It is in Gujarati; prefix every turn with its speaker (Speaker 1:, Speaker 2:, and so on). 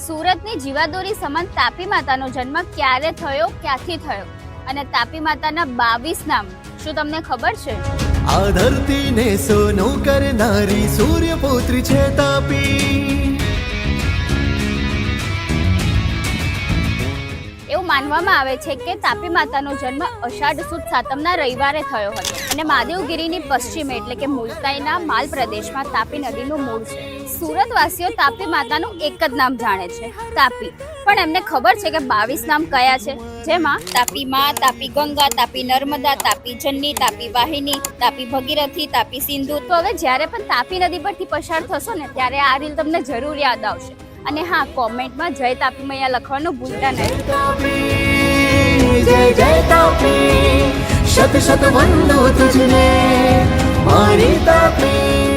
Speaker 1: સુરતની જીવાદોરી સમાન તાપી માતાનો જન્મ ક્યારે થયો, ક્યાંથી થયો અને તાપી માતાના 22 નામ શું તમને ખબર છે?
Speaker 2: આ ધરતીને સોનો કરનારી સૂર્યપુત્રી છે તાપી.
Speaker 1: એવું માનવામાં આવે છે કે તાપી માતાનો જન્મ અષાઢ સુદ સાતમના રવિવારે થયો હતો અને મહાદેવગીરીની પશ્ચિમે એટલે કે મુલતાઈના માલ પ્રદેશમાં તાપી નદીનું મૂળ છે. સુરતવાસીઓ તાપી માતાનું એક જ નામ જાણે છે, તાપી. પણ એમને ખબર છે કે 22 નામ કયા છે, જેમાં તાપી માં, તાપી ગંગા, તાપી નર્મદા, તાપી જન્ની, તાપી વાહિની, તાપી ભગીરથી, તાપી સિંધુ. તો હવે જ્યારે પણ તાપી નદી પરથી પસાર થશો ને ત્યારે આ રીલ તમને જરૂર યાદ આવશે. અને હા, કોમેન્ટમાં જય તાપી મૈયા લખવાનું ભૂલતા નહીં.
Speaker 2: જય જય તાપી, શત શત વંદો તુજને મારી તાપી.